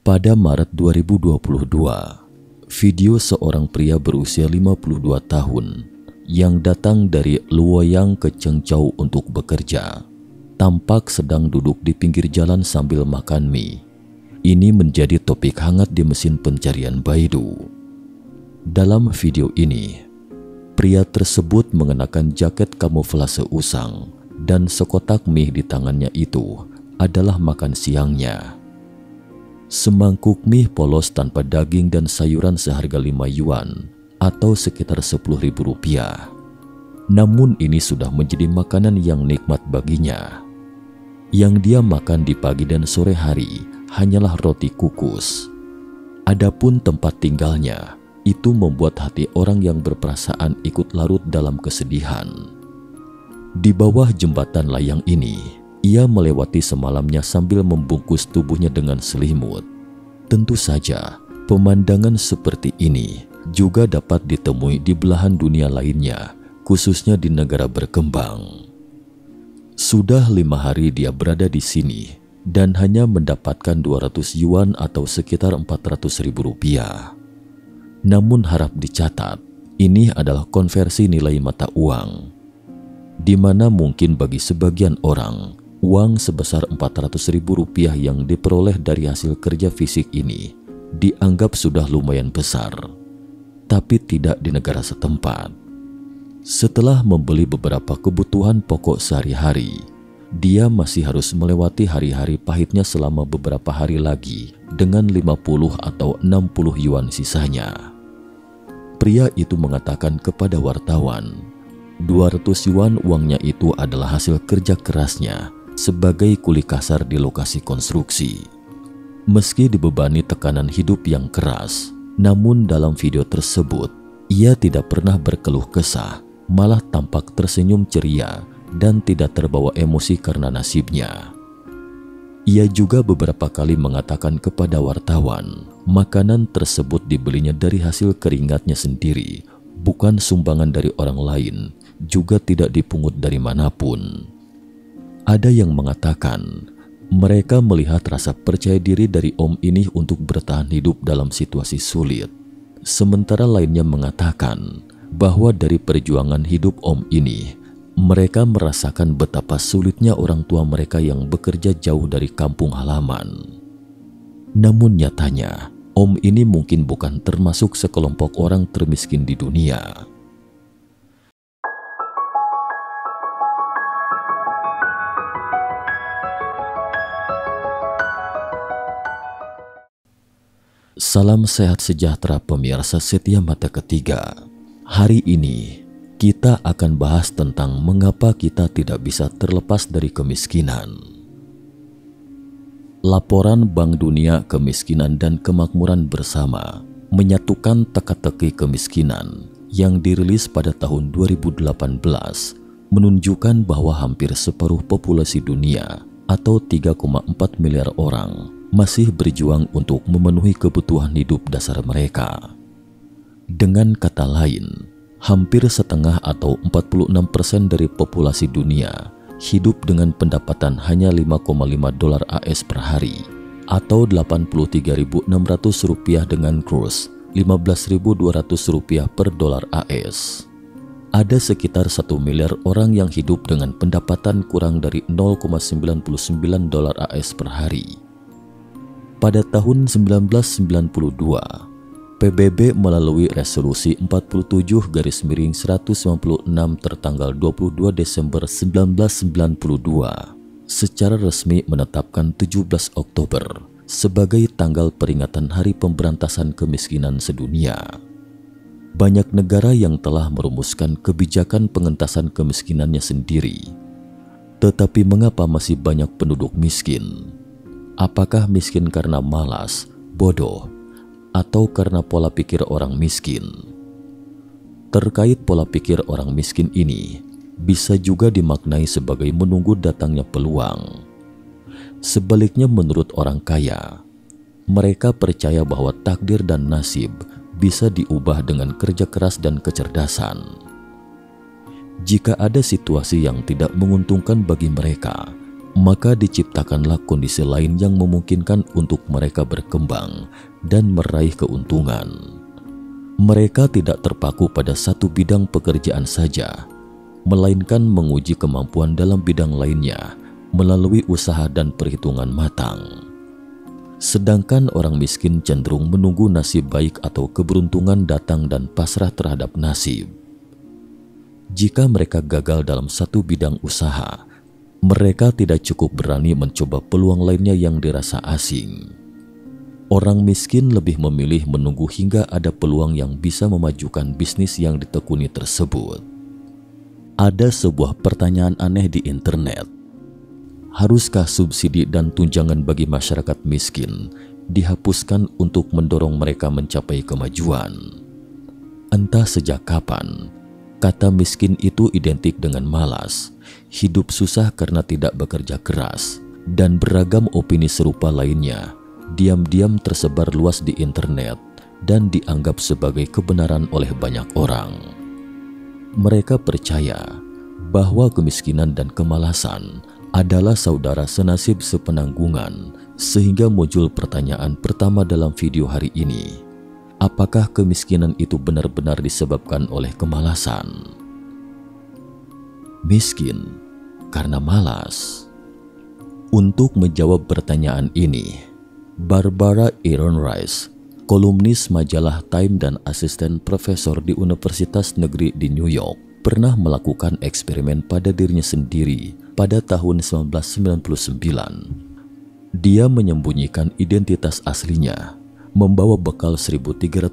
Pada Maret 2022, video seorang pria berusia 52 tahun yang datang dari Luoyang ke Zhengzhou untuk bekerja tampak sedang duduk di pinggir jalan sambil makan mie. Ini menjadi topik hangat di mesin pencarian Baidu. Dalam video ini, pria tersebut mengenakan jaket kamuflase usang dan sekotak mie di tangannya itu adalah makan siangnya. Semangkuk mie polos tanpa daging dan sayuran seharga 5 yuan atau sekitar Rp10.000. Namun ini sudah menjadi makanan yang nikmat baginya. Yang dia makan di pagi dan sore hari hanyalah roti kukus. Adapun tempat tinggalnya, itu membuat hati orang yang berperasaan ikut larut dalam kesedihan. Di bawah jembatan layang ini, ia melewati semalamnya sambil membungkus tubuhnya dengan selimut. Tentu saja, pemandangan seperti ini juga dapat ditemui di belahan dunia lainnya, khususnya di negara berkembang. Sudah 5 hari dia berada di sini dan hanya mendapatkan 200 yuan atau sekitar Rp400.000. Namun harap dicatat, ini adalah konversi nilai mata uang, di mana mungkin bagi sebagian orang, uang sebesar Rp400.000 yang diperoleh dari hasil kerja fisik ini dianggap sudah lumayan besar, tapi tidak di negara setempat. Setelah membeli beberapa kebutuhan pokok sehari-hari, dia masih harus melewati hari-hari pahitnya selama beberapa hari lagi dengan 50 atau 60 yuan sisanya. Pria itu mengatakan kepada wartawan, 200 yuan uangnya itu adalah hasil kerja kerasnya sebagai kuli kasar di lokasi konstruksi. Meski dibebani tekanan hidup yang keras, namun dalam video tersebut, ia tidak pernah berkeluh kesah, malah tampak tersenyum ceria dan tidak terbawa emosi karena nasibnya. Ia juga beberapa kali mengatakan kepada wartawan, makanan tersebut dibelinya dari hasil keringatnya sendiri, bukan sumbangan dari orang lain, juga tidak dipungut dari manapun. Ada yang mengatakan, mereka melihat rasa percaya diri dari Om ini untuk bertahan hidup dalam situasi sulit. Sementara lainnya mengatakan bahwa dari perjuangan hidup Om ini, mereka merasakan betapa sulitnya orang tua mereka yang bekerja jauh dari kampung halaman. Namun nyatanya, Om ini mungkin bukan termasuk sekelompok orang termiskin di dunia. Salam sehat sejahtera pemirsa setia Mata Ketiga. Hari ini kita akan bahas tentang mengapa kita tidak bisa terlepas dari kemiskinan. Laporan Bank Dunia Kemiskinan dan Kemakmuran Bersama menyatukan teka-teki kemiskinan yang dirilis pada tahun 2018 menunjukkan bahwa hampir separuh populasi dunia atau 3,4 miliar orang masih berjuang untuk memenuhi kebutuhan hidup dasar mereka. Dengan kata lain, hampir setengah atau 46% dari populasi dunia hidup dengan pendapatan hanya $5,5 AS per hari atau Rp83.600 dengan kurs Rp15.200 per dolar AS. Ada sekitar 1 miliar orang yang hidup dengan pendapatan kurang dari $0,99 AS per hari. Pada tahun 1992, PBB melalui resolusi 47/196 tertanggal 22 Desember 1992 secara resmi menetapkan 17 Oktober sebagai tanggal peringatan Hari Pemberantasan Kemiskinan Sedunia. Banyak negara yang telah merumuskan kebijakan pengentasan kemiskinannya sendiri. Tetapi mengapa masih banyak penduduk miskin? Apakah miskin karena malas, bodoh, atau karena pola pikir orang miskin? Terkait pola pikir orang miskin ini, bisa juga dimaknai sebagai menunggu datangnya peluang. Sebaliknya menurut orang kaya, mereka percaya bahwa takdir dan nasib bisa diubah dengan kerja keras dan kecerdasan. Jika ada situasi yang tidak menguntungkan bagi mereka, maka diciptakanlah kondisi lain yang memungkinkan untuk mereka berkembang dan meraih keuntungan. Mereka tidak terpaku pada satu bidang pekerjaan saja, melainkan menguji kemampuan dalam bidang lainnya melalui usaha dan perhitungan matang. Sedangkan orang miskin cenderung menunggu nasib baik atau keberuntungan datang dan pasrah terhadap nasib. Jika mereka gagal dalam satu bidang usaha, mereka tidak cukup berani mencoba peluang lainnya yang dirasa asing. Orang miskin lebih memilih menunggu hingga ada peluang yang bisa memajukan bisnis yang ditekuni tersebut. Ada sebuah pertanyaan aneh di internet. Haruskah subsidi dan tunjangan bagi masyarakat miskin dihapuskan untuk mendorong mereka mencapai kemajuan? Entah sejak kapan, kata miskin itu identik dengan malas, hidup susah karena tidak bekerja keras, dan beragam opini serupa lainnya diam-diam tersebar luas di internet dan dianggap sebagai kebenaran oleh banyak orang. Mereka percaya bahwa kemiskinan dan kemalasan adalah saudara senasib sepenanggungan, sehingga muncul pertanyaan pertama dalam video hari ini. Apakah kemiskinan itu benar-benar disebabkan oleh kemalasan? Miskin karena malas? Untuk menjawab pertanyaan ini, Barbara Ehrenreich, kolumnis majalah Time dan asisten profesor di Universitas Negeri di New York, pernah melakukan eksperimen pada dirinya sendiri pada tahun 1999. Dia menyembunyikan identitas aslinya, membawa bekal $1.300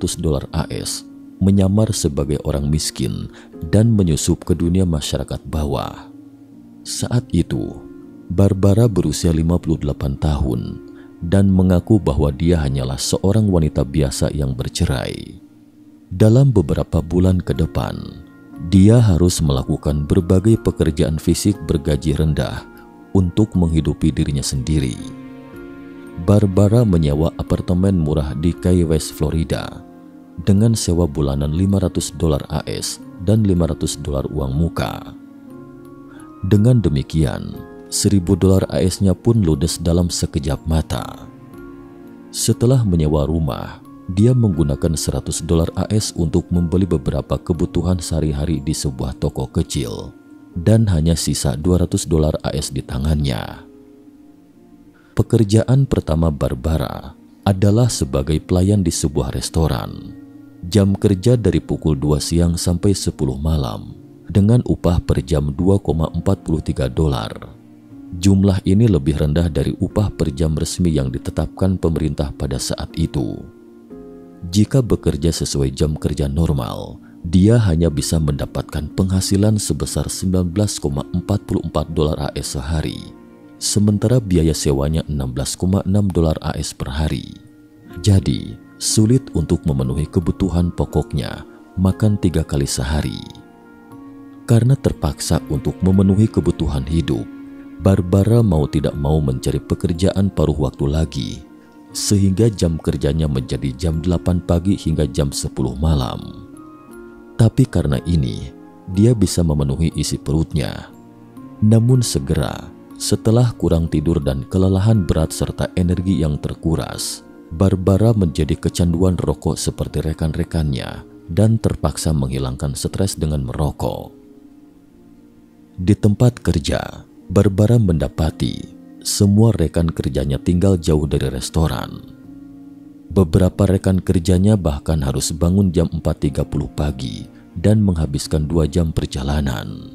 AS, menyamar sebagai orang miskin, dan menyusup ke dunia masyarakat bawah. Saat itu, Barbara berusia 58 tahun dan mengaku bahwa dia hanyalah seorang wanita biasa yang bercerai. Dalam beberapa bulan ke depan, dia harus melakukan berbagai pekerjaan fisik bergaji rendah untuk menghidupi dirinya sendiri. Barbara menyewa apartemen murah di Key West, Florida, dengan sewa bulanan $500 AS dan $500 uang muka. Dengan demikian, $1.000 AS-nya pun ludes dalam sekejap mata. Setelah menyewa rumah, dia menggunakan $100 AS untuk membeli beberapa kebutuhan sehari-hari di sebuah toko kecil, dan hanya sisa $200 AS di tangannya. Pekerjaan pertama Barbara adalah sebagai pelayan di sebuah restoran. Jam kerja dari pukul 2 siang sampai 10 malam, dengan upah per jam $2,43. Jumlah ini lebih rendah dari upah per jam resmi yang ditetapkan pemerintah pada saat itu. Jika bekerja sesuai jam kerja normal, dia hanya bisa mendapatkan penghasilan sebesar $19,44 AS sehari, sementara biaya sewanya $16,6 AS per hari. Jadi, sulit untuk memenuhi kebutuhan pokoknya, makan 3 kali sehari. Karena terpaksa untuk memenuhi kebutuhan hidup, Barbara mau tidak mau mencari pekerjaan paruh waktu lagi, sehingga jam kerjanya menjadi jam 8 pagi hingga jam 10 malam. Tapi karena ini, dia bisa memenuhi isi perutnya. Namun segera, setelah kurang tidur dan kelelahan berat serta energi yang terkuras, Barbara menjadi kecanduan rokok seperti rekan-rekannya dan terpaksa menghilangkan stres dengan merokok. Di tempat kerja, Barbara mendapati semua rekan kerjanya tinggal jauh dari restoran. Beberapa rekan kerjanya bahkan harus bangun jam 4.30 pagi dan menghabiskan 2 jam perjalanan.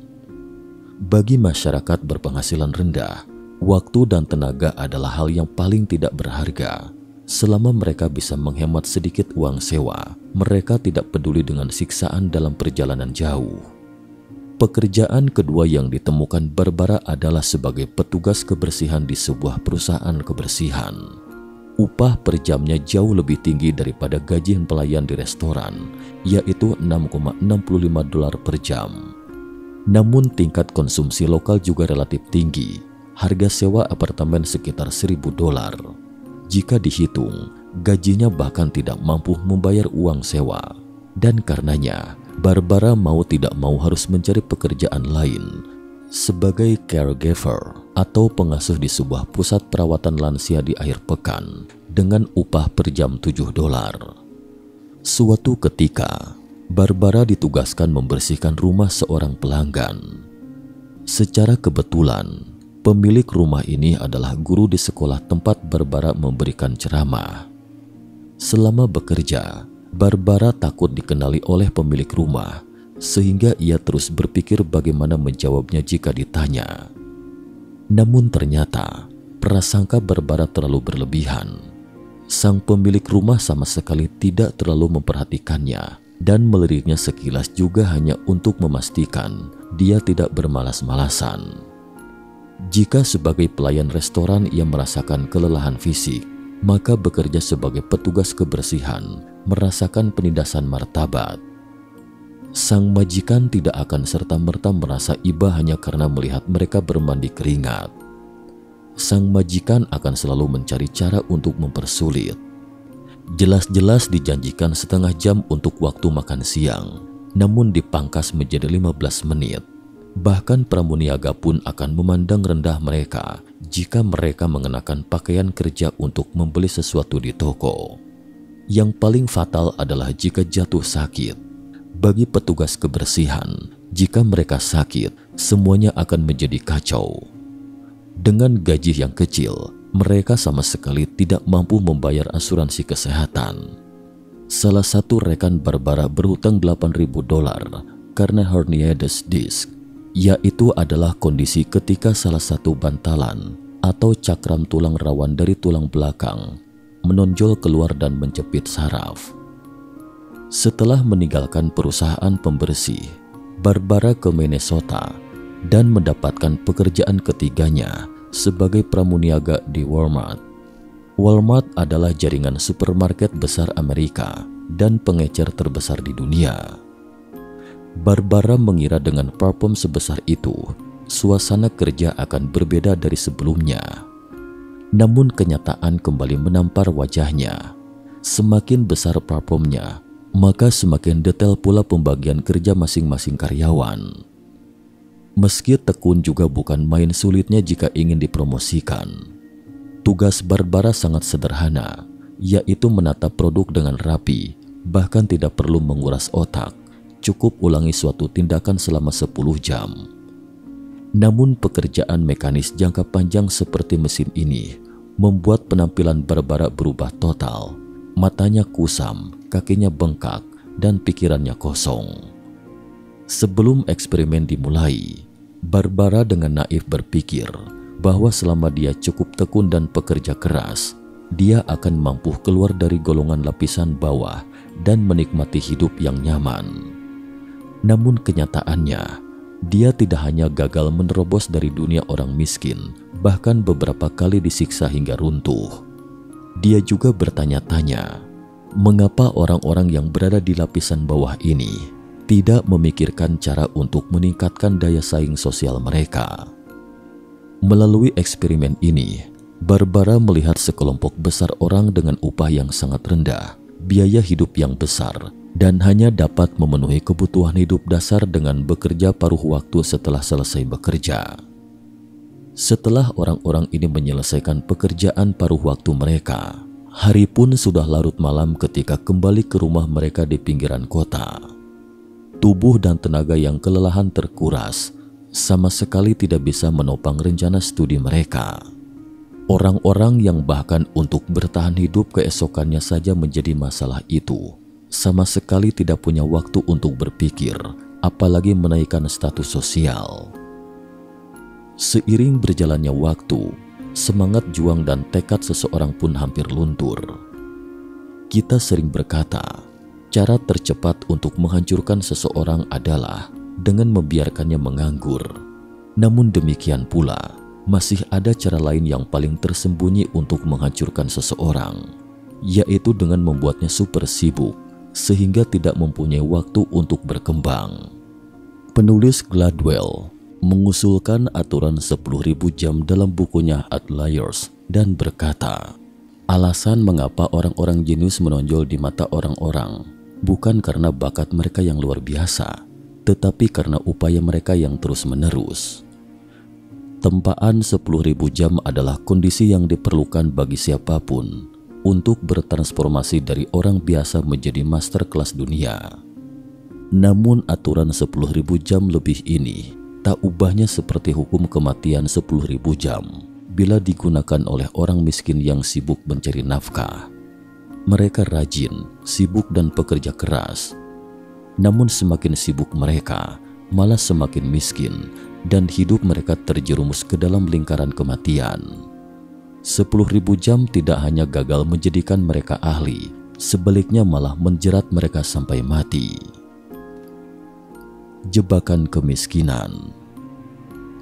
Bagi masyarakat berpenghasilan rendah, waktu dan tenaga adalah hal yang paling tidak berharga. Selama mereka bisa menghemat sedikit uang sewa, mereka tidak peduli dengan siksaan dalam perjalanan jauh. Pekerjaan kedua yang ditemukan Barbara adalah sebagai petugas kebersihan di sebuah perusahaan kebersihan. Upah per jamnya jauh lebih tinggi daripada gaji pelayan di restoran, yaitu $6,65 per jam. Namun tingkat konsumsi lokal juga relatif tinggi. Harga sewa apartemen sekitar $1.000. Jika dihitung, gajinya bahkan tidak mampu membayar uang sewa. Dan karenanya, Barbara mau tidak mau harus mencari pekerjaan lain sebagai caregiver atau pengasuh di sebuah pusat perawatan lansia di akhir pekan dengan upah per jam $7. Suatu ketika, Barbara ditugaskan membersihkan rumah seorang pelanggan. Secara kebetulan, pemilik rumah ini adalah guru di sekolah tempat Barbara memberikan ceramah. Selama bekerja, Barbara takut dikenali oleh pemilik rumah, sehingga ia terus berpikir bagaimana menjawabnya jika ditanya. Namun ternyata, prasangka Barbara terlalu berlebihan. Sang pemilik rumah sama sekali tidak terlalu memperhatikannya, dan meliriknya sekilas juga hanya untuk memastikan dia tidak bermalas-malasan. Jika sebagai pelayan restoran ia merasakan kelelahan fisik, maka bekerja sebagai petugas kebersihan merasakan penindasan martabat. Sang majikan tidak akan serta-merta merasa iba hanya karena melihat mereka bermandi keringat. Sang majikan akan selalu mencari cara untuk mempersulit. Jelas-jelas dijanjikan setengah jam untuk waktu makan siang, namun dipangkas menjadi 15 menit. Bahkan pramuniaga pun akan memandang rendah mereka jika mereka mengenakan pakaian kerja untuk membeli sesuatu di toko. Yang paling fatal adalah jika jatuh sakit. Bagi petugas kebersihan, jika mereka sakit, semuanya akan menjadi kacau. Dengan gaji yang kecil, mereka sama sekali tidak mampu membayar asuransi kesehatan. Salah satu rekan Barbara berhutang $8.000 karena herniated disc, yaitu adalah kondisi ketika salah satu bantalan atau cakram tulang rawan dari tulang belakang menonjol keluar dan menjepit saraf. Setelah meninggalkan perusahaan pembersih, Barbara ke Minnesota dan mendapatkan pekerjaan ketiganya sebagai pramuniaga di Walmart. Walmart adalah jaringan supermarket besar Amerika dan pengecer terbesar di dunia. Barbara mengira dengan parfum sebesar itu, suasana kerja akan berbeda dari sebelumnya. Namun kenyataan kembali menampar wajahnya. Semakin besar parfumnya, maka semakin detail pula pembagian kerja masing-masing karyawan. Meski tekun juga bukan main sulitnya jika ingin dipromosikan. Tugas Barbara sangat sederhana, yaitu menata produk dengan rapi, bahkan tidak perlu menguras otak. Cukup ulangi suatu tindakan selama 10 jam. Namun pekerjaan mekanis jangka panjang seperti mesin ini membuat penampilan Barbara berubah total. Matanya kusam, kakinya bengkak, dan pikirannya kosong. Sebelum eksperimen dimulai, Barbara dengan naif berpikir bahwa selama dia cukup tekun dan pekerja keras, dia akan mampu keluar dari golongan lapisan bawah dan menikmati hidup yang nyaman. Namun kenyataannya, dia tidak hanya gagal menerobos dari dunia orang miskin, bahkan beberapa kali disiksa hingga runtuh. Dia juga bertanya-tanya, mengapa orang-orang yang berada di lapisan bawah ini tidak memikirkan cara untuk meningkatkan daya saing sosial mereka. Melalui eksperimen ini, Barbara melihat sekelompok besar orang dengan upah yang sangat rendah, biaya hidup yang besar, dan hanya dapat memenuhi kebutuhan hidup dasar dengan bekerja paruh waktu setelah selesai bekerja. Setelah orang-orang ini menyelesaikan pekerjaan paruh waktu mereka, hari pun sudah larut malam ketika kembali ke rumah mereka di pinggiran kota. Tubuh dan tenaga yang kelelahan terkuras sama sekali tidak bisa menopang rencana studi mereka. Orang-orang yang bahkan untuk bertahan hidup keesokannya saja menjadi masalah itu, sama sekali tidak punya waktu untuk berpikir, apalagi menaikkan status sosial. Seiring berjalannya waktu, semangat juang dan tekad seseorang pun hampir luntur. Kita sering berkata, cara tercepat untuk menghancurkan seseorang adalah dengan membiarkannya menganggur. Namun demikian pula, masih ada cara lain yang paling tersembunyi untuk menghancurkan seseorang, yaitu dengan membuatnya super sibuk, sehingga tidak mempunyai waktu untuk berkembang. Penulis Gladwell mengusulkan aturan 10.000 jam dalam bukunya Outliers dan berkata, alasan mengapa orang-orang jenius menonjol di mata orang-orang bukan karena bakat mereka yang luar biasa, tetapi karena upaya mereka yang terus-menerus. Tempaan 10.000 jam adalah kondisi yang diperlukan bagi siapapun untuk bertransformasi dari orang biasa menjadi master kelas dunia. Namun aturan 10.000 jam lebih ini tak ubahnya seperti hukum kematian 10.000 jam bila digunakan oleh orang miskin yang sibuk mencari nafkah. Mereka rajin, sibuk dan pekerja keras. Namun semakin sibuk mereka, malah semakin miskin dan hidup mereka terjerumus ke dalam lingkaran kematian. 10.000 jam tidak hanya gagal menjadikan mereka ahli, sebaliknya malah menjerat mereka sampai mati. Jebakan kemiskinan.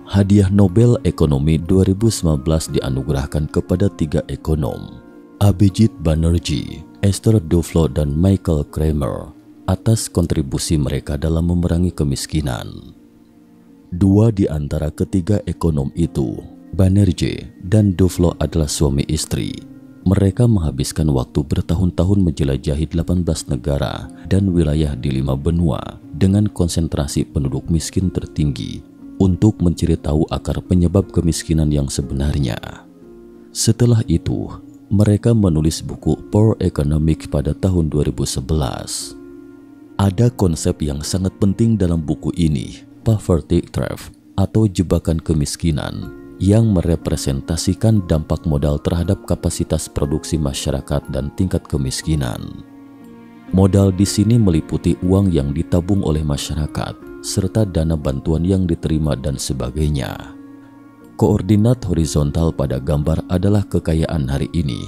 Hadiah Nobel Ekonomi 2019 dianugerahkan kepada 3 ekonom, Abhijit Banerjee, Esther Duflo, dan Michael Kramer, atas kontribusi mereka dalam memerangi kemiskinan. 2 di antara ketiga ekonom itu, Banerjee dan Duflo, adalah suami istri. Mereka menghabiskan waktu bertahun-tahun menjelajahi 18 negara dan wilayah di 5 benua dengan konsentrasi penduduk miskin tertinggi untuk mencari tahu akar penyebab kemiskinan yang sebenarnya. Setelah itu, mereka menulis buku Poor Economics pada tahun 2011. Ada konsep yang sangat penting dalam buku ini, poverty trap atau jebakan kemiskinan, yang merepresentasikan dampak modal terhadap kapasitas produksi masyarakat dan tingkat kemiskinan. Modal di sini meliputi uang yang ditabung oleh masyarakat serta dana bantuan yang diterima dan sebagainya. Koordinat horizontal pada gambar adalah kekayaan hari ini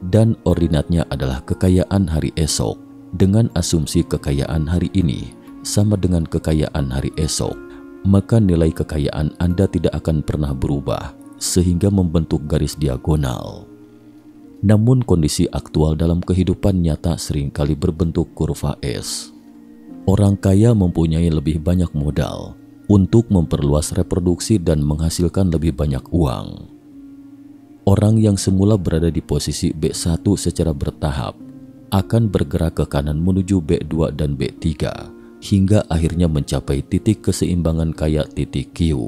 dan ordinatnya adalah kekayaan hari esok, dengan asumsi kekayaan hari ini sama dengan kekayaan hari esok, maka nilai kekayaan Anda tidak akan pernah berubah sehingga membentuk garis diagonal. Namun kondisi aktual dalam kehidupan nyata seringkali berbentuk kurva S. Orang kaya mempunyai lebih banyak modal untuk memperluas reproduksi dan menghasilkan lebih banyak uang. Orang yang semula berada di posisi B1 secara bertahap akan bergerak ke kanan menuju B2 dan B3 hingga akhirnya mencapai titik keseimbangan kaya titik Q.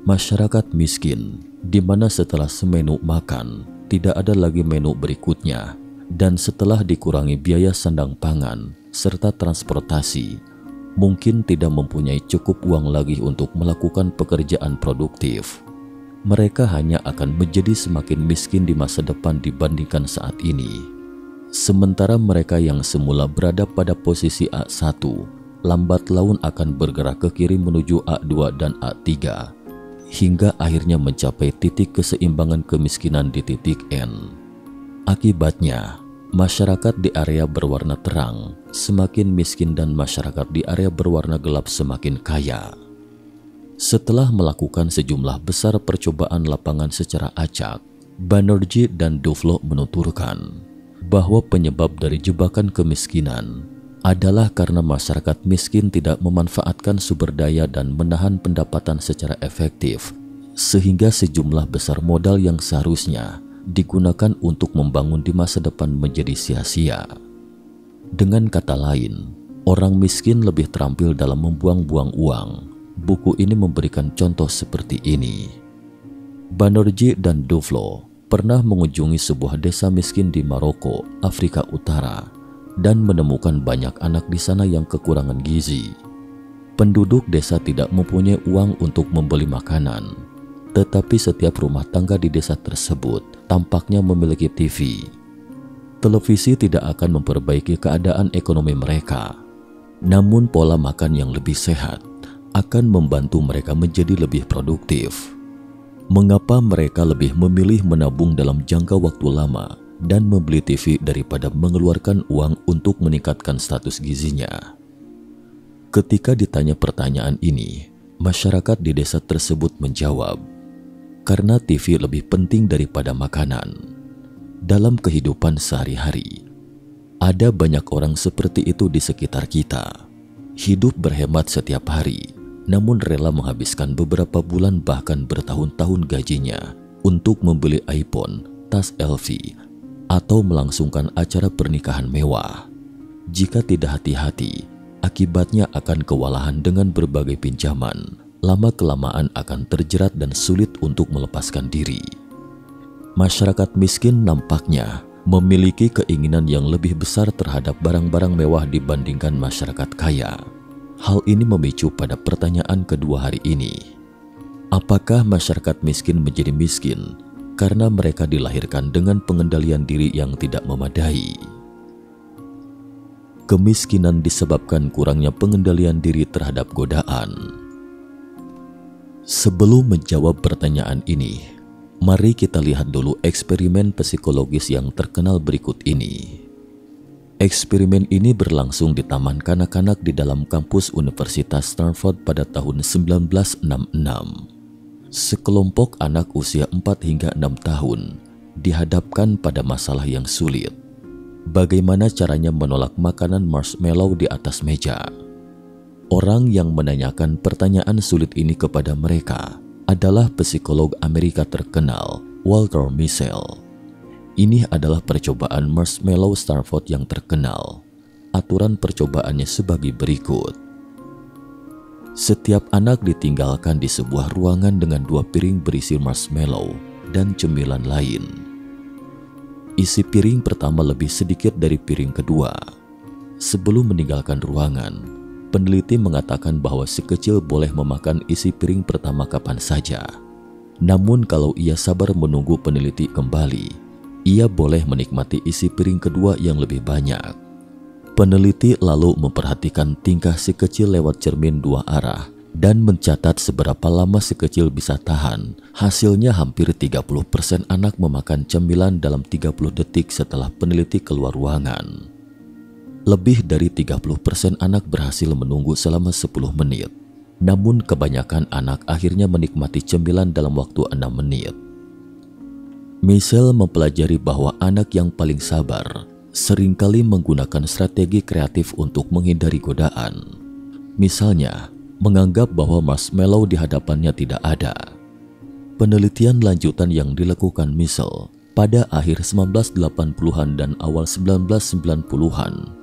Masyarakat miskin, di mana setelah semenu makan, tidak ada lagi menu berikutnya, dan setelah dikurangi biaya sandang pangan serta transportasi, mungkin tidak mempunyai cukup uang lagi untuk melakukan pekerjaan produktif. Mereka hanya akan menjadi semakin miskin di masa depan dibandingkan saat ini. Sementara mereka yang semula berada pada posisi A1, lambat laun akan bergerak ke kiri menuju A2 dan A3, hingga akhirnya mencapai titik keseimbangan kemiskinan di titik N. Akibatnya, masyarakat di area berwarna terang semakin miskin dan masyarakat di area berwarna gelap semakin kaya. Setelah melakukan sejumlah besar percobaan lapangan secara acak, Banerjee dan Duflo menuturkan bahwa penyebab dari jebakan kemiskinan adalah karena masyarakat miskin tidak memanfaatkan sumber daya dan menahan pendapatan secara efektif, sehingga sejumlah besar modal yang seharusnya digunakan untuk membangun di masa depan menjadi sia-sia. Dengan kata lain, orang miskin lebih terampil dalam membuang-buang uang. Buku ini memberikan contoh seperti ini. Banerjee dan Duflo pernah mengunjungi sebuah desa miskin di Maroko, Afrika Utara, dan menemukan banyak anak di sana yang kekurangan gizi. Penduduk desa tidak mempunyai uang untuk membeli makanan, tetapi setiap rumah tangga di desa tersebut tampaknya memiliki TV. Televisi tidak akan memperbaiki keadaan ekonomi mereka, namun pola makan yang lebih sehat akan membantu mereka menjadi lebih produktif. Mengapa mereka lebih memilih menabung dalam jangka waktu lama dan membeli TV daripada mengeluarkan uang untuk meningkatkan status gizinya? Ketika ditanya pertanyaan ini, masyarakat di desa tersebut menjawab, karena TV lebih penting daripada makanan. Dalam kehidupan sehari-hari, ada banyak orang seperti itu di sekitar kita. Hidup berhemat setiap hari, namun rela menghabiskan beberapa bulan bahkan bertahun-tahun gajinya untuk membeli iPhone, tas LV, atau melangsungkan acara pernikahan mewah. Jika tidak hati-hati, akibatnya akan kewalahan dengan berbagai pinjaman, lama-kelamaan akan terjerat dan sulit untuk melepaskan diri. Masyarakat miskin nampaknya memiliki keinginan yang lebih besar terhadap barang-barang mewah dibandingkan masyarakat kaya. Hal ini memicu pada pertanyaan kedua hari ini. Apakah masyarakat miskin menjadi miskin karena mereka dilahirkan dengan pengendalian diri yang tidak memadai? Kemiskinan disebabkan kurangnya pengendalian diri terhadap godaan. Sebelum menjawab pertanyaan ini, mari kita lihat dulu eksperimen psikologis yang terkenal berikut ini. Eksperimen ini berlangsung di taman kanak-kanak di dalam kampus Universitas Stanford pada tahun 1966. Sekelompok anak usia 4 hingga 6 tahun dihadapkan pada masalah yang sulit. Bagaimana caranya menolak makanan marshmallow di atas meja? Orang yang menanyakan pertanyaan sulit ini kepada mereka adalah psikolog Amerika terkenal, Walter Mischel. Ini adalah percobaan marshmallow Stanford yang terkenal. Aturan percobaannya sebagai berikut. Setiap anak ditinggalkan di sebuah ruangan dengan 2 piring berisi marshmallow dan cemilan lain. Isi piring pertama lebih sedikit dari piring kedua. Sebelum meninggalkan ruangan, peneliti mengatakan bahwa si kecil boleh memakan isi piring pertama kapan saja. Namun kalau ia sabar menunggu peneliti kembali, ia boleh menikmati isi piring kedua yang lebih banyak. Peneliti lalu memperhatikan tingkah si kecil lewat cermin 2 arah dan mencatat seberapa lama si kecil bisa tahan. Hasilnya hampir 30% anak memakan cemilan dalam 30 detik setelah peneliti keluar ruangan. Lebih dari 30% anak berhasil menunggu selama 10 menit. Namun kebanyakan anak akhirnya menikmati cemilan dalam waktu 6 menit. Mischel mempelajari bahwa anak yang paling sabar seringkali menggunakan strategi kreatif untuk menghindari godaan. Misalnya, menganggap bahwa marshmallow di hadapannya tidak ada. Penelitian lanjutan yang dilakukan Mischel pada akhir 1980-an dan awal 1990-an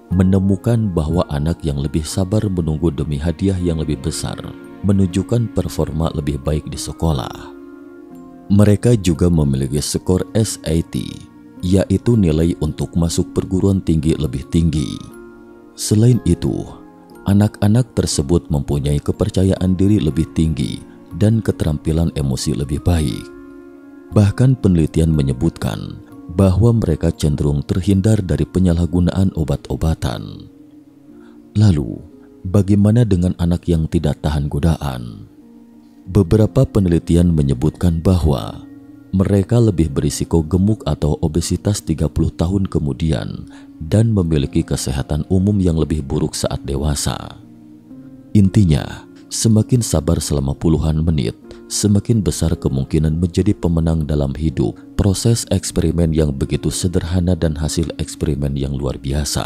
menemukan bahwa anak yang lebih sabar menunggu demi hadiah yang lebih besar menunjukkan performa lebih baik di sekolah. Mereka juga memiliki skor SAT, yaitu nilai untuk masuk perguruan tinggi lebih tinggi. Selain itu, anak-anak tersebut mempunyai kepercayaan diri lebih tinggi dan keterampilan emosi lebih baik. Bahkan penelitian menyebutkan bahwa mereka cenderung terhindar dari penyalahgunaan obat-obatan. Lalu, bagaimana dengan anak yang tidak tahan godaan? Beberapa penelitian menyebutkan bahwa mereka lebih berisiko gemuk atau obesitas 30 tahun kemudian dan memiliki kesehatan umum yang lebih buruk saat dewasa. Intinya, semakin sabar selama puluhan menit, semakin besar kemungkinan menjadi pemenang dalam hidup. Proses eksperimen yang begitu sederhana dan hasil eksperimen yang luar biasa.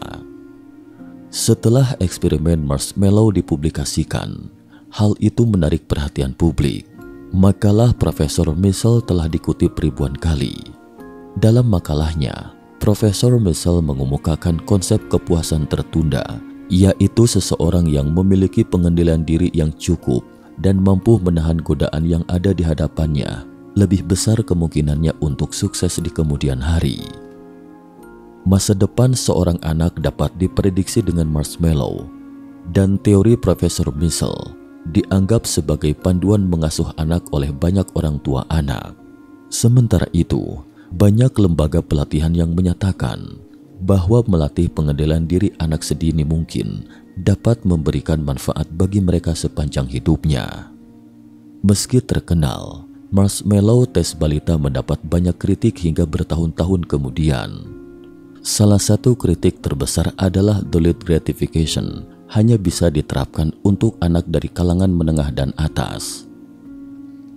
Setelah eksperimen marshmallow dipublikasikan, hal itu menarik perhatian publik. Makalah Profesor Mischel telah dikutip ribuan kali. Dalam makalahnya, Profesor Mischel mengemukakan konsep kepuasan tertunda, yaitu seseorang yang memiliki pengendalian diri yang cukup dan mampu menahan godaan yang ada di hadapannya, lebih besar kemungkinannya untuk sukses di kemudian hari. Masa depan seorang anak dapat diprediksi dengan marshmallow, dan teori Profesor Mischel dianggap sebagai panduan mengasuh anak oleh banyak orang tua anak. Sementara itu, banyak lembaga pelatihan yang menyatakan bahwa melatih pengendalian diri anak sedini mungkin dapat memberikan manfaat bagi mereka sepanjang hidupnya. Meski terkenal, marshmallow tes balita mendapat banyak kritik hingga bertahun-tahun kemudian. Salah satu kritik terbesar adalah delayed gratification hanya bisa diterapkan untuk anak dari kalangan menengah dan atas.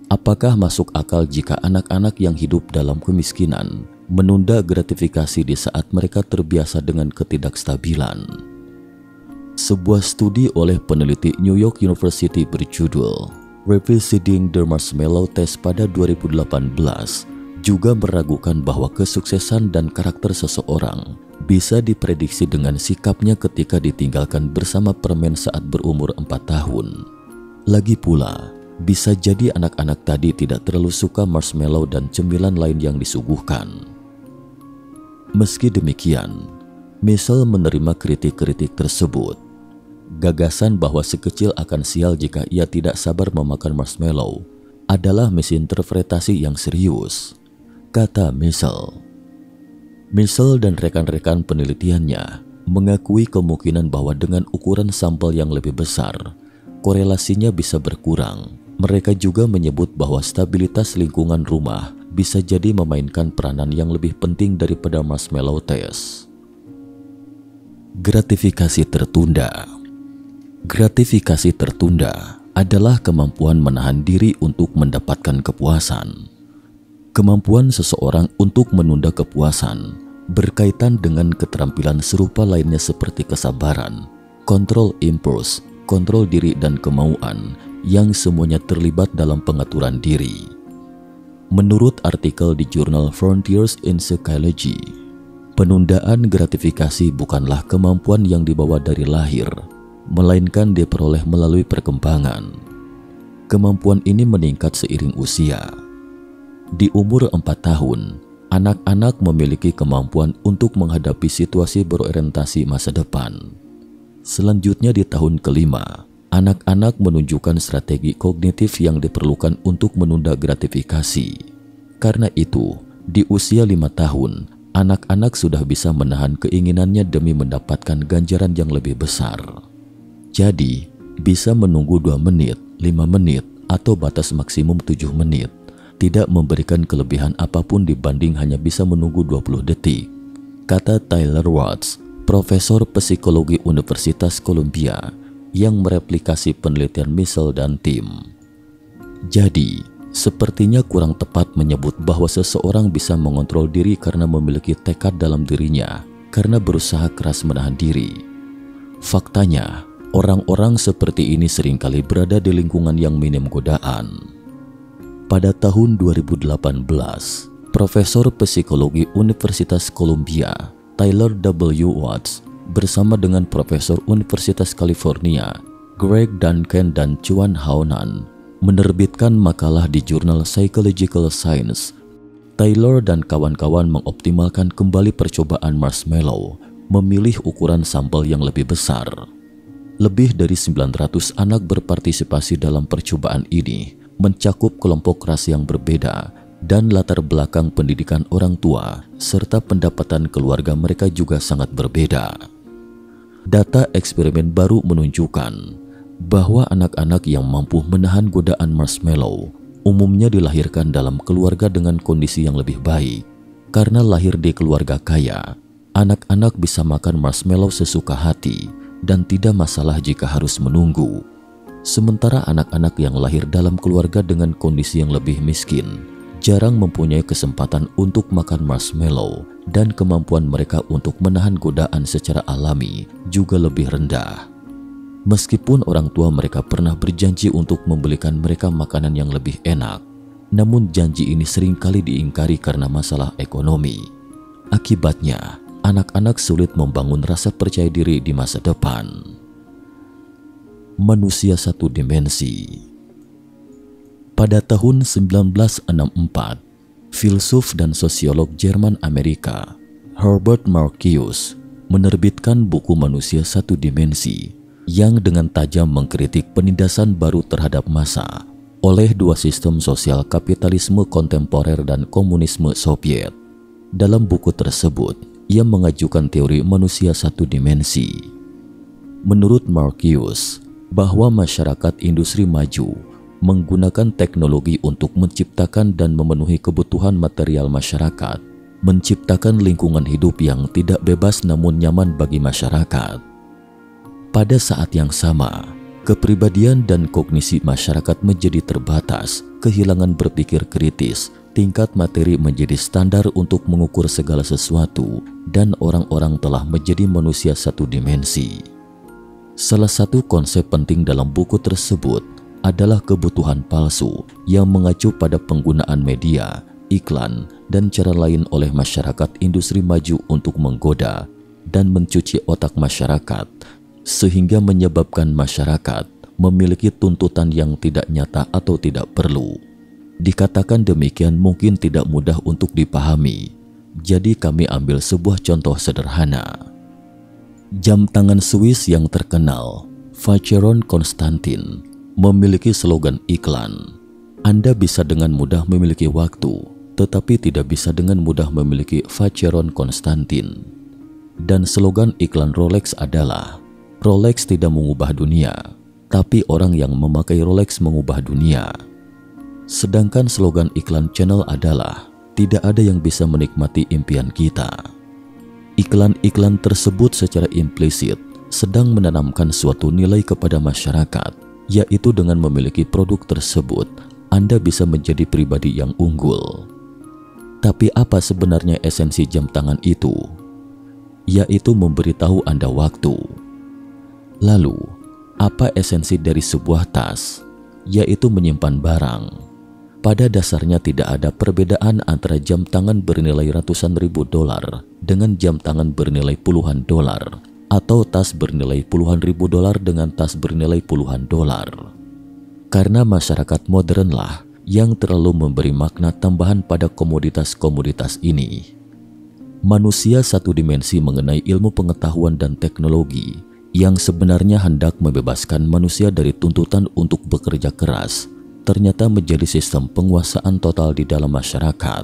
Apakah masuk akal jika anak-anak yang hidup dalam kemiskinan menunda gratifikasi di saat mereka terbiasa dengan ketidakstabilan? Sebuah studi oleh peneliti New York University berjudul Revisiting the Marshmallow Test pada 2018 juga meragukan bahwa kesuksesan dan karakter seseorang bisa diprediksi dengan sikapnya ketika ditinggalkan bersama permen saat berumur 4 tahun. Lagi pula, bisa jadi anak-anak tadi tidak terlalu suka marshmallow dan cemilan lain yang disuguhkan. Meski demikian, Michelle menerima kritik-kritik tersebut. Gagasan bahwa si kecil akan sial jika ia tidak sabar memakan marshmallow adalah misinterpretasi yang serius, kata Michelle. Michelle dan rekan-rekan penelitiannya mengakui kemungkinan bahwa dengan ukuran sampel yang lebih besar, korelasinya bisa berkurang. Mereka juga menyebut bahwa stabilitas lingkungan rumah bisa jadi memainkan peranan yang lebih penting daripada marshmallow test. Gratifikasi tertunda. Gratifikasi tertunda adalah kemampuan menahan diri untuk mendapatkan kepuasan. Kemampuan seseorang untuk menunda kepuasan berkaitan dengan keterampilan serupa lainnya seperti kesabaran, kontrol impuls, kontrol diri dan kemauan yang semuanya terlibat dalam pengaturan diri. Menurut artikel di jurnal Frontiers in Psychology, penundaan gratifikasi bukanlah kemampuan yang dibawa dari lahir, melainkan diperoleh melalui perkembangan. Kemampuan ini meningkat seiring usia. Di umur 4 tahun, anak-anak memiliki kemampuan untuk menghadapi situasi berorientasi masa depan. Selanjutnya di tahun kelima, anak-anak menunjukkan strategi kognitif yang diperlukan untuk menunda gratifikasi. Karena itu, di usia 5 tahun, anak-anak sudah bisa menahan keinginannya demi mendapatkan ganjaran yang lebih besar. Jadi, bisa menunggu 2 menit, 5 menit, atau batas maksimum 7 menit. Tidak memberikan kelebihan apapun dibanding hanya bisa menunggu 20 detik, kata Tyler Watts, profesor psikologi Universitas Columbia yang mereplikasi penelitian Michelle dan tim. Jadi, sepertinya kurang tepat menyebut bahwa seseorang bisa mengontrol diri karena memiliki tekad dalam dirinya, karena berusaha keras menahan diri. Faktanya, orang-orang seperti ini seringkali berada di lingkungan yang minim godaan. Pada tahun 2018, Profesor Psikologi Universitas Columbia, Tyler W. Watts, bersama dengan Profesor Universitas California, Greg Duncan dan Chuan Haonan, menerbitkan makalah di jurnal Psychological Science. Tyler dan kawan-kawan mengoptimalkan kembali percobaan marshmallow, memilih ukuran sampel yang lebih besar. Lebih dari 900 anak berpartisipasi dalam percobaan ini, mencakup kelompok ras yang berbeda dan latar belakang pendidikan orang tua serta pendapatan keluarga mereka juga sangat berbeda. Data eksperimen baru menunjukkan bahwa anak-anak yang mampu menahan godaan marshmallow umumnya dilahirkan dalam keluarga dengan kondisi yang lebih baik. Karena lahir di keluarga kaya, anak-anak bisa makan marshmallow sesuka hati dan tidak masalah jika harus menunggu. Sementara anak-anak yang lahir dalam keluarga dengan kondisi yang lebih miskin jarang mempunyai kesempatan untuk makan marshmallow dan kemampuan mereka untuk menahan godaan secara alami juga lebih rendah. Meskipun orang tua mereka pernah berjanji untuk membelikan mereka makanan yang lebih enak, namun janji ini seringkali diingkari karena masalah ekonomi. Akibatnya, anak-anak sulit membangun rasa percaya diri di masa depan. Manusia satu dimensi. Pada tahun 1964, filsuf dan sosiolog Jerman Amerika Herbert Marcuse menerbitkan buku Manusia Satu Dimensi yang dengan tajam mengkritik penindasan baru terhadap massa oleh dua sistem sosial kapitalisme kontemporer dan komunisme Soviet. Dalam buku tersebut, ia mengajukan teori manusia satu dimensi. Menurut Marcuse, bahwa masyarakat industri maju menggunakan teknologi untuk menciptakan dan memenuhi kebutuhan material masyarakat, menciptakan lingkungan hidup yang tidak bebas namun nyaman bagi masyarakat. Pada saat yang sama, kepribadian dan kognisi masyarakat menjadi terbatas, kehilangan berpikir kritis, tingkat materi menjadi standar untuk mengukur segala sesuatu, dan orang-orang telah menjadi manusia satu dimensi. Salah satu konsep penting dalam buku tersebut adalah kebutuhan palsu yang mengacu pada penggunaan media, iklan, dan cara lain oleh masyarakat industri maju untuk menggoda dan mencuci otak masyarakat, sehingga menyebabkan masyarakat memiliki tuntutan yang tidak nyata atau tidak perlu. Dikatakan demikian mungkin tidak mudah untuk dipahami. Jadi kami ambil sebuah contoh sederhana. Jam tangan Swiss yang terkenal, Vacheron Constantin, memiliki slogan iklan. Anda bisa dengan mudah memiliki waktu, tetapi tidak bisa dengan mudah memiliki Vacheron Constantin. Dan slogan iklan Rolex adalah, Rolex tidak mengubah dunia, tapi orang yang memakai Rolex mengubah dunia. Sedangkan slogan iklan channel adalah, tidak ada yang bisa menikmati impian kita. Iklan-iklan tersebut secara implisit sedang menanamkan suatu nilai kepada masyarakat, yaitu dengan memiliki produk tersebut, Anda bisa menjadi pribadi yang unggul. Tapi apa sebenarnya esensi jam tangan itu? Yaitu memberitahu Anda waktu. Lalu, apa esensi dari sebuah tas? Yaitu menyimpan barang. Pada dasarnya tidak ada perbedaan antara jam tangan bernilai ratusan ribu dolar dengan jam tangan bernilai puluhan dolar, atau tas bernilai puluhan ribu dolar dengan tas bernilai puluhan dolar. Karena masyarakat modernlah yang terlalu memberi makna tambahan pada komoditas-komoditas ini. Manusia satu dimensi mengenai ilmu pengetahuan dan teknologi yang sebenarnya hendak membebaskan manusia dari tuntutan untuk bekerja keras, ternyata menjadi sistem penguasaan total di dalam masyarakat.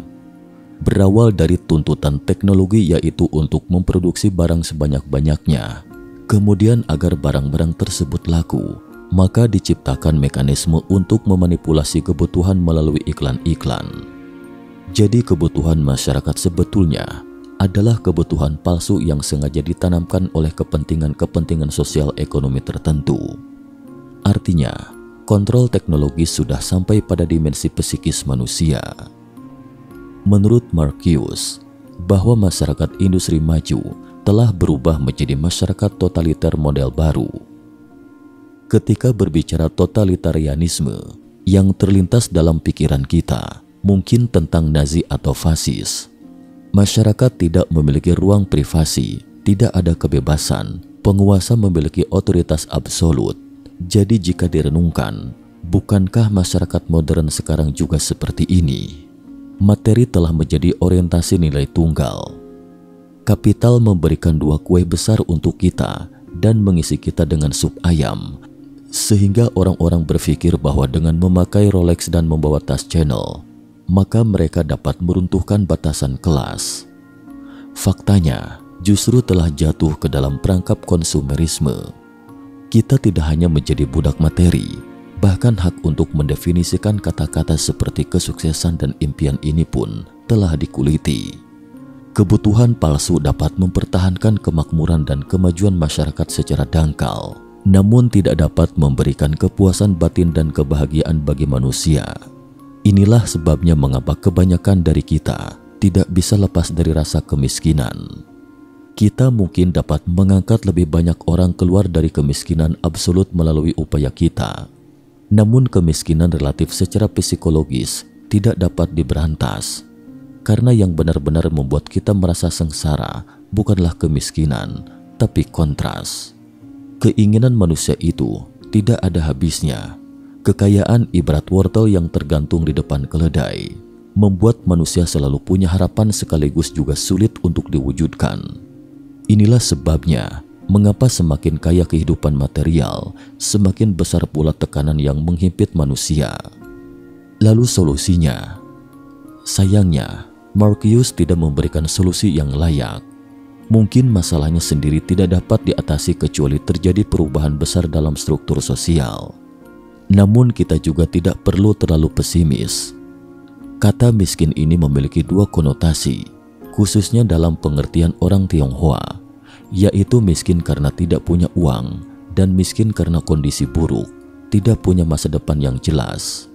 Berawal dari tuntutan teknologi yaitu untuk memproduksi barang sebanyak-banyaknya. Kemudian agar barang-barang tersebut laku, maka diciptakan mekanisme untuk memanipulasi kebutuhan melalui iklan-iklan. Jadi kebutuhan masyarakat sebetulnya adalah kebutuhan palsu yang sengaja ditanamkan oleh kepentingan-kepentingan sosial ekonomi tertentu. Artinya, kontrol teknologi sudah sampai pada dimensi psikis manusia. Menurut Marcuse, bahwa masyarakat industri maju telah berubah menjadi masyarakat totaliter model baru. Ketika berbicara totalitarianisme, yang terlintas dalam pikiran kita mungkin tentang Nazi atau fasis. Masyarakat tidak memiliki ruang privasi, tidak ada kebebasan, penguasa memiliki otoritas absolut. Jadi jika direnungkan, bukankah masyarakat modern sekarang juga seperti ini? Materi telah menjadi orientasi nilai tunggal. Kapital memberikan dua kue besar untuk kita dan mengisi kita dengan sup ayam, sehingga orang-orang berpikir bahwa dengan memakai Rolex dan membawa tas Chanel, maka mereka dapat meruntuhkan batasan kelas. Faktanya, justru telah jatuh ke dalam perangkap konsumerisme. Kita tidak hanya menjadi budak materi, bahkan hak untuk mendefinisikan kata-kata seperti kesuksesan dan impian ini pun telah dikuliti. Kebutuhan palsu dapat mempertahankan kemakmuran dan kemajuan masyarakat secara dangkal, namun tidak dapat memberikan kepuasan batin dan kebahagiaan bagi manusia. Inilah sebabnya mengapa kebanyakan dari kita tidak bisa lepas dari rasa kemiskinan. Kita mungkin dapat mengangkat lebih banyak orang keluar dari kemiskinan absolut melalui upaya kita. Namun kemiskinan relatif secara psikologis tidak dapat diberantas. Karena yang benar-benar membuat kita merasa sengsara bukanlah kemiskinan, tapi kontras. Keinginan manusia itu tidak ada habisnya. Kekayaan ibarat wortel yang tergantung di depan keledai, membuat manusia selalu punya harapan sekaligus juga sulit untuk diwujudkan. Inilah sebabnya mengapa semakin kaya kehidupan material, semakin besar pula tekanan yang menghimpit manusia. Lalu solusinya? Sayangnya, Marcuse tidak memberikan solusi yang layak. Mungkin masalahnya sendiri tidak dapat diatasi kecuali terjadi perubahan besar dalam struktur sosial. Namun kita juga tidak perlu terlalu pesimis. Kata miskin ini memiliki dua konotasi, khususnya dalam pengertian orang Tionghoa, yaitu miskin karena tidak punya uang dan miskin karena kondisi buruk, tidak punya masa depan yang jelas.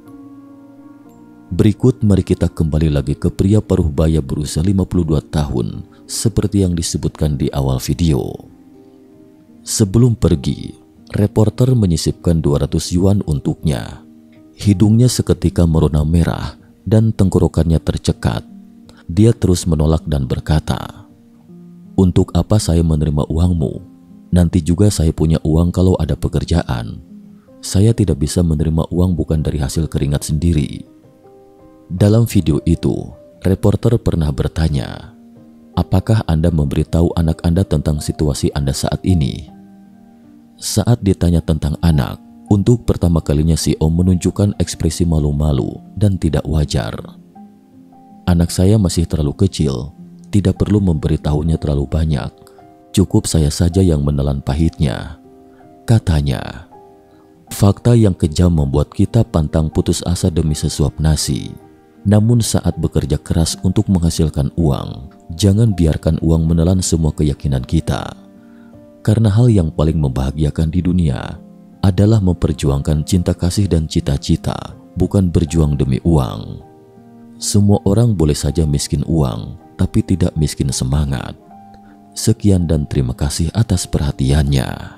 Berikut mari kita kembali lagi ke pria paruh baya berusia 52 tahun seperti yang disebutkan di awal video. Sebelum pergi, reporter menyisipkan 200 yuan untuknya. Hidungnya seketika merona merah dan tenggorokannya tercekat. Dia terus menolak dan berkata, "Untuk apa saya menerima uangmu? Nanti juga saya punya uang kalau ada pekerjaan. Saya tidak bisa menerima uang bukan dari hasil keringat sendiri. Dalam video itu, reporter pernah bertanya, apakah Anda memberitahu anak Anda tentang situasi Anda saat ini? Saat ditanya tentang anak, untuk pertama kalinya si Om menunjukkan ekspresi malu-malu dan tidak wajar. Anak saya masih terlalu kecil, tidak perlu memberitahunya terlalu banyak. Cukup saya saja yang menelan pahitnya, katanya. Fakta yang kejam membuat kita pantang putus asa demi sesuap nasi. Namun saat bekerja keras untuk menghasilkan uang, jangan biarkan uang menelan semua keyakinan kita. Karena hal yang paling membahagiakan di dunia adalah memperjuangkan cinta kasih dan cita-cita, bukan berjuang demi uang. Semua orang boleh saja miskin uang, tapi tidak miskin semangat. Sekian dan terima kasih atas perhatiannya.